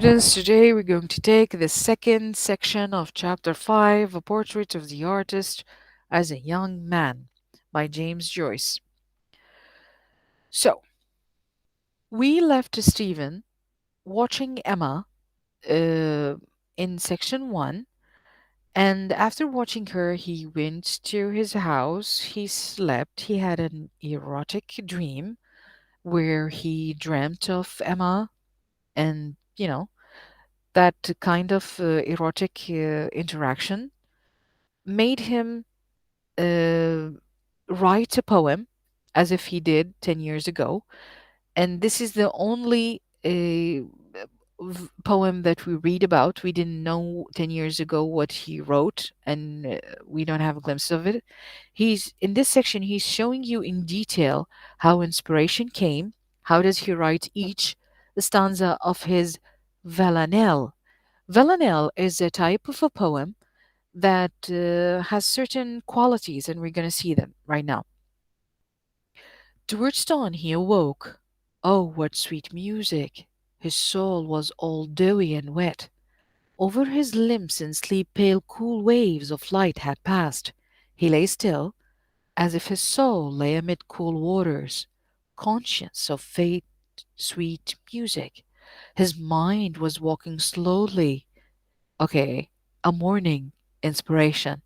Students, today we're going to take the second section of Chapter 5, A Portrait of the Artist as a Young Man by James Joyce. So, we left Stephen watching Emma uh, in section 1, and after watching her, he went to his house, he slept, he had an erotic dream where he dreamt of Emma and, that kind of erotic interaction made him uh, write a poem as if he did 10 years ago. And this is the only poem that we read about. We didn't know 10 years ago what he wrote, and we don't have a glimpse of it. He's in this section, he's showing you in detail how inspiration came. How does he write each stanza of his villanelle? Villanelle is a type of a poem that has certain qualities, and we're going to see them right now. Towards dawn he awoke. Oh, what sweet music! His soul was all dewy and wet. Over his limbs in sleep pale cool waves of light had passed. He lay still, as if his soul lay amid cool waters, conscious of faint, sweet music. His mind was walking slowly. Okay, a morning inspiration.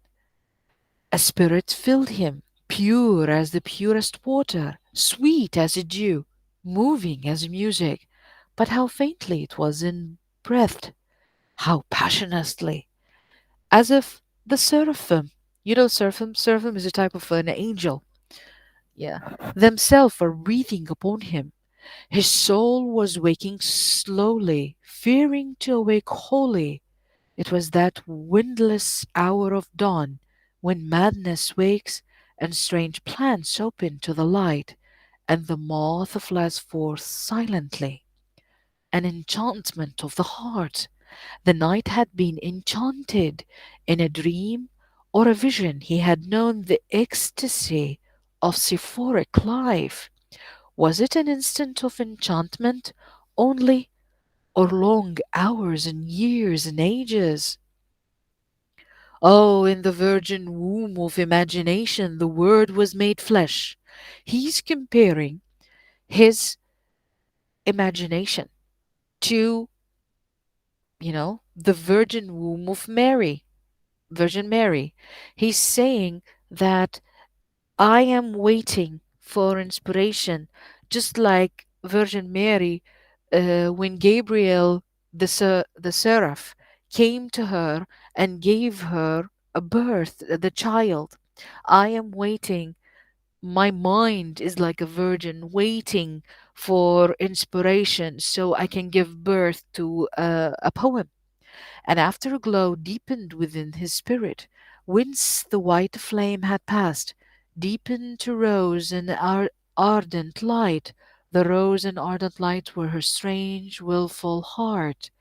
A spirit filled him, pure as the purest water, sweet as a dew, moving as music. But how faintly it was in breath, how passionately, as if the seraphim, seraphim is a type of an angel, yeah, themselves are breathing upon him. His soul was waking slowly, fearing to awake wholly. It was that windless hour of dawn when madness wakes and strange plants open to the light, and the moth flies forth silently. An enchantment of the heart. The night had been enchanted. In a dream or a vision, he had known the ecstasy of Sephoric life. Was it an instant of enchantment only, or long hours and years and ages? Oh, in the virgin womb of imagination, the Word was made flesh. He's comparing his imagination to, the virgin womb of Mary, Virgin Mary. He's saying that I am waiting for inspiration, just like Virgin Mary, when Gabriel, the seraph, came to her and gave her a birth, the child. I am waiting. My mind is like a virgin waiting for inspiration so I can give birth to a poem. And after a glow deepened within his spirit, whence the white flame had passed, deepened to rose and ardent light. The rose and ardent light were her strange, wilful heart.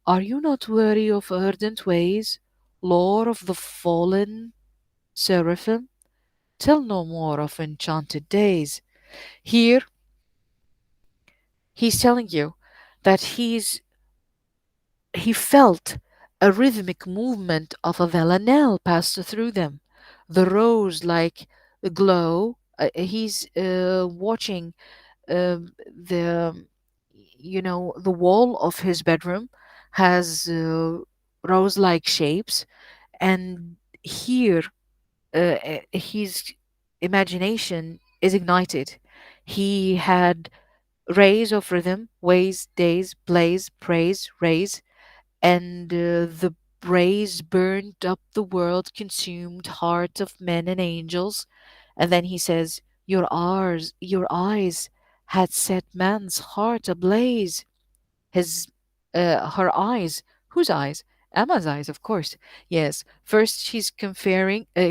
Are you not weary of ardent ways, lore of the fallen seraphim? Tell no more of enchanted days. Here, he's telling you that he felt a rhythmic movement of a villanelle pass through them. The rose like glow. He's watching the the wall of his bedroom has rose-like shapes, and here his imagination is ignited. He had rays of rhythm, ways, days, blaze, praise, rays, and the blaze burned up the world, consumed hearts of men and angels. And then he says, your eyes had set man's heart ablaze. His, her eyes, whose eyes? Emma's eyes, of course. Yes. First, he's comparing uh,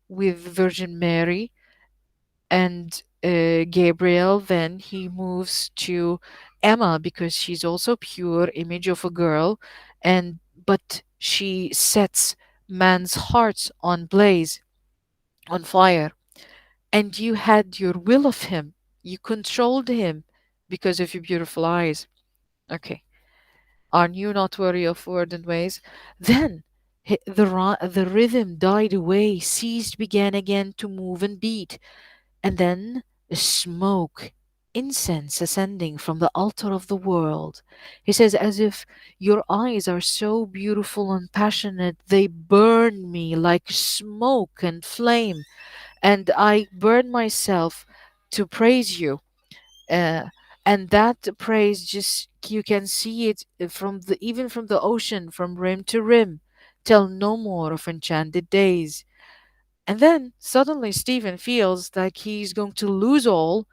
with Virgin Mary and Gabriel. Then he moves to Emma because she's also pure image of a girl, and but she sets man's hearts on blaze, on fire. And you had your will of him. You controlled him. because of your beautiful eyes. Okay. Are you not weary of word and ways? Then the rhythm died away, ceased, began again to move and beat, and then smoke, incense ascending from the altar of the world. He says, as if your eyes are so beautiful and passionate, they burn me like smoke and flame, and I burn myself to praise you. uh, and that praise, just you can see it from the even from the ocean, from rim to rim. Tell no more of enchanted days. And then suddenly Stephen feels like he's going to lose all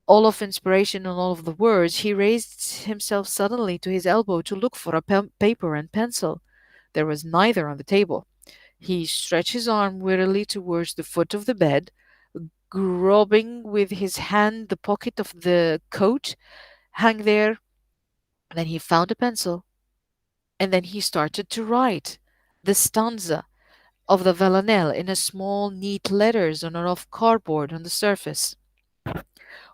of inspiration and all of the words. He raised himself suddenly to his elbow to look for a paper and pencil. There was neither on the table. He stretched his arm wearily towards the foot of the bed, groping with his hand the pocket of the coat hang there. Then he found a pencil, and then he started to write the stanza of the villanelle in a small, neat letters on a rough cardboard on the surface.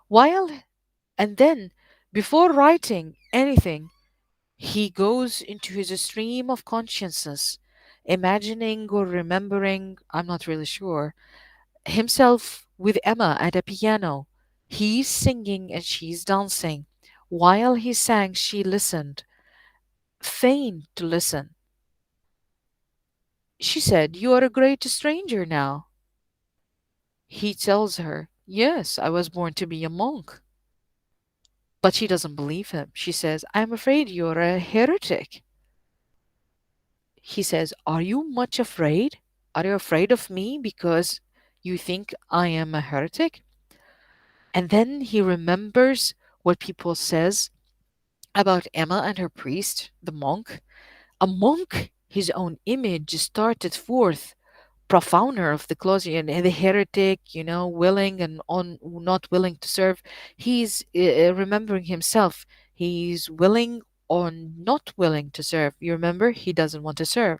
While and then, before writing anything, he goes into his stream of consciousness, imagining or remembering, I'm not really sure, himself with Emma at a piano. He's singing and she's dancing. While he sang, she listened, feigned to listen. She said, "You are a great stranger now." He tells her, "Yes, I was born to be a monk." But she doesn't believe him. She says, "I'm afraid you're a heretic." He says, "Are you much afraid? Are you afraid of me because you think I am a heretic?" And then he remembers what people says about Emma and her priest, the monk. A monk, his own image started forth profounder of the closet and the heretic, willing and on not willing to serve. He's remembering himself. He's willing or not willing to serve. You remember, he doesn't want to serve.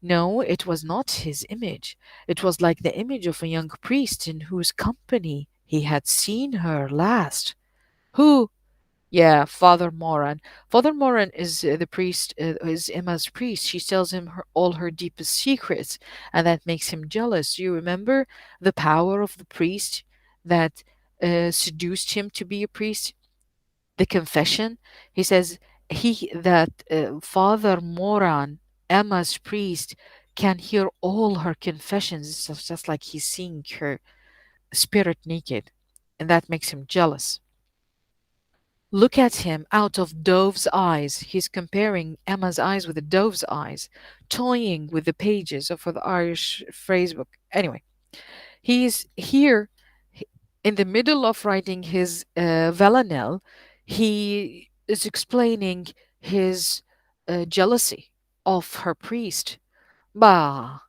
No, it was not his image. It was like the image of a young priest in whose company he had seen her last. Who? Yeah, Father Moran. Father Moran is the priest, is Emma's priest. She tells him all her deepest secrets, and that makes him jealous. You remember the power of the priest that seduced him to be a priest? The confession. He says that Father Moran, Emma's priest, can hear all her confessions. It's just like he's seeing her spirit naked, and that makes him jealous. Look at him out of dove's eyes. He's comparing Emma's eyes with the dove's eyes, toying with the pages of the Irish phrasebook. Anyway, he's here in the middle of writing his villanelle. He is explaining his jealousy of her priest. Bah,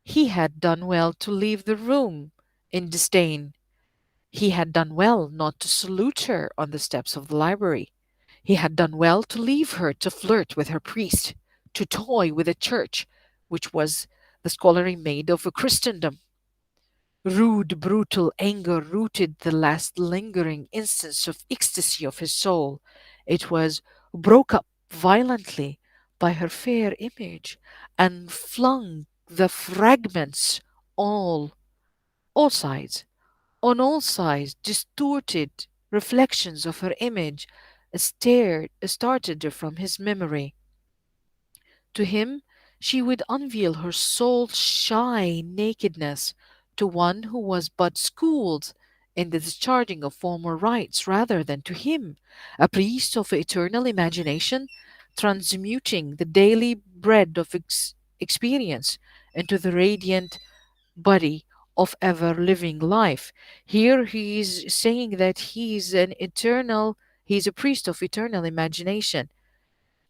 he had done well to leave the room in disdain. He had done well not to salute her on the steps of the library. He had done well to leave her to flirt with her priest, to toy with a church, which was the scullery maid of a Christendom. Rude, brutal anger rooted the last lingering instance of ecstasy of his soul. It was broke up violently by her fair image and flung the fragments all, all sides, on all sides, distorted reflections of her image started from his memory. To him, she would unveil her soul's shy nakedness to one who was but schooled in the discharging of former rites rather than to him, a priest of eternal imagination, transmuting the daily bread of experience into the radiant body of ever living life. Here he is saying that he's a priest of eternal imagination.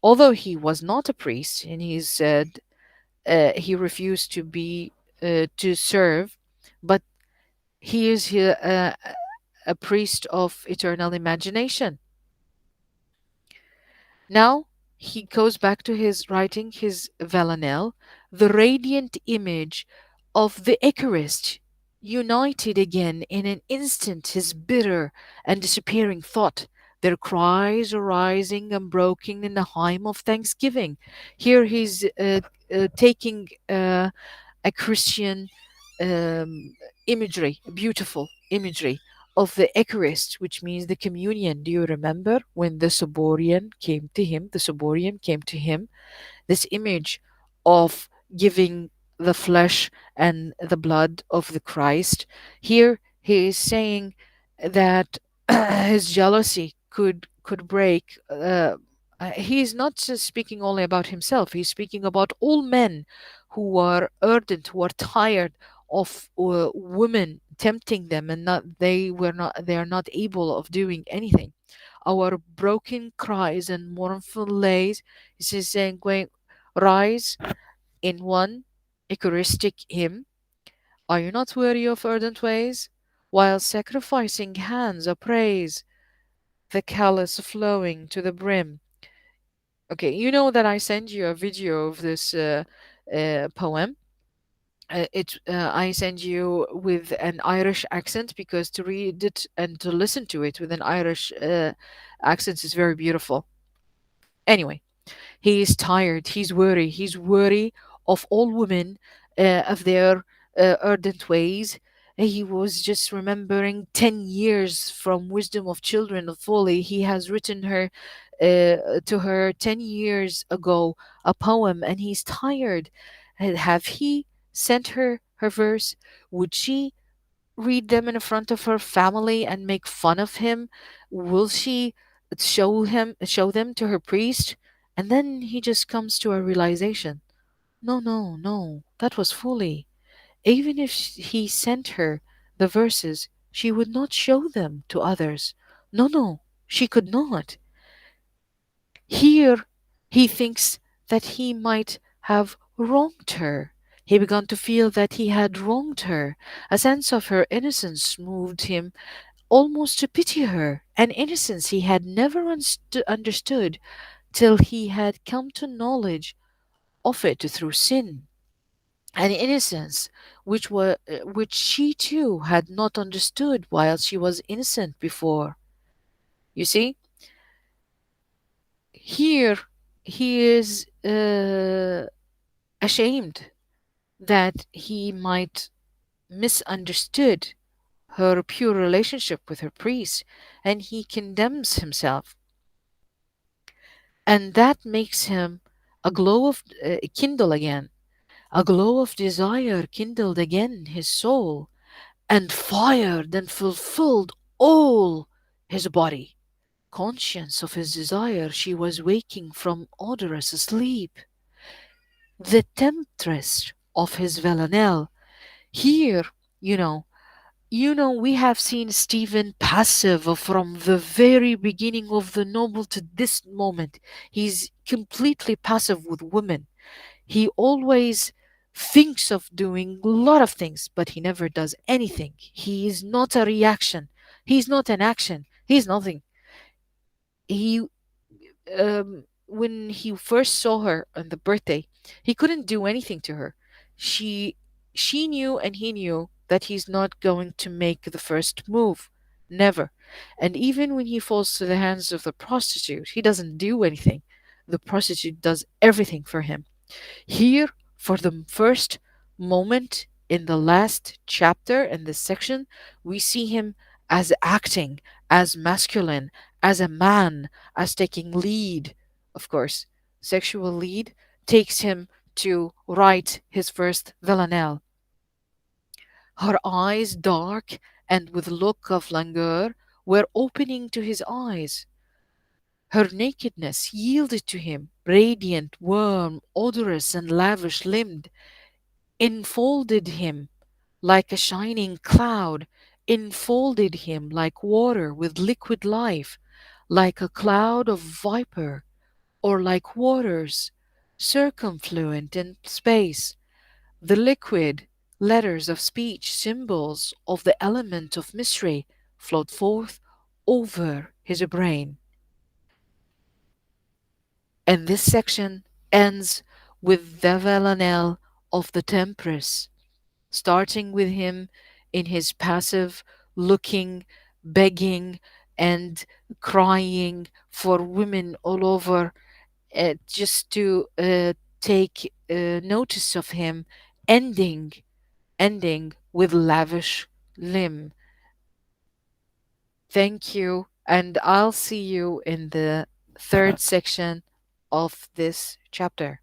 Although he was not a priest, and he said he refused to serve, but he is here a priest of eternal imagination. Now he goes back to his writing his villanelle, the radiant image of the Eucharist united again in an instant his bitter and disappearing thought. Their cries are rising and broken in the hymn of thanksgiving. Here he's taking a Christian um, imagery, beautiful imagery of the Eucharist, which means the communion. Do you remember when the Soborian came to him? The Soborian came to him, this image of giving the flesh and the blood of the Christ. Here he is saying that his jealousy could break. He is not just speaking only about himself. He's speaking about all men who are ardent, who are tired of women tempting them, and not they are not able of doing anything. Our broken cries and mournful lays. He's saying, going, rise in one Eucharistic hymn. Are you not weary of ardent ways? While sacrificing hands of praise, the chalice flowing to the brim. Okay, you know that I sent you a video of this poem. I send you with an Irish accent because to read it and to listen to it with an Irish accent is very beautiful. Anyway, he is tired. He's worried. He's worried of all women, of their ardent ways. He was just remembering 10 years from Wisdom of Children of Folly. He has written her to her 10 years ago a poem, and he's tired. Have he sent her her verse? Would she read them in front of her family and make fun of him? Will she show them to her priest? And then he just comes to a realization. No, no, no, that was folly. Even if he sent her the verses, she would not show them to others. No, no, she could not. Here he thinks that he might have wronged her. He began to feel that he had wronged her. A sense of her innocence moved him almost to pity her, an innocence he had never understood till he had come to knowledge of it through sin, an innocence which she too had not understood while she was innocent before. You see, here he is ashamed that he might misunderstood her pure relationship with her priest, and he condemns himself, and that makes him a glow of kindle again, a glow of desire kindled again in his soul, and fired and fulfilled all his body. Conscious of his desire, she was waking from odorous sleep, the temptress of his villanelle. Here, you know, we have seen Stephen passive from the very beginning of the novel to this moment. He's completely passive with women. He always thinks of doing a lot of things, but he never does anything. He is not a reaction. He's not an action. He's nothing. He when he first saw her on the birthday, he couldn't do anything to her. She she knew and he knew that he's not going to make the first move. Never. And even when he falls to the hands of the prostitute, he doesn't do anything. The prostitute does everything for him. Here, for the first moment in the last chapter in this section, we see him as acting, as masculine, as a man, as taking lead. Of course, sexual lead takes him to write his first villanelle. Her eyes, dark and with look of languor, were opening to his eyes. Her nakedness yielded to him, radiant, warm, odorous, and lavish limbed, enfolded him like a shining cloud, enfolded him like water with liquid life, like a cloud of vapor, or like waters circumfluent in space. The liquid letters of speech, symbols of the element of mystery, flowed forth over his brain. And this section ends with the villanelle of the Temptress, starting with him in his passive, looking, begging, and crying for women all over, just to take notice of him, ending with lavish limb. Thank you, and I'll see you in the third section of this chapter.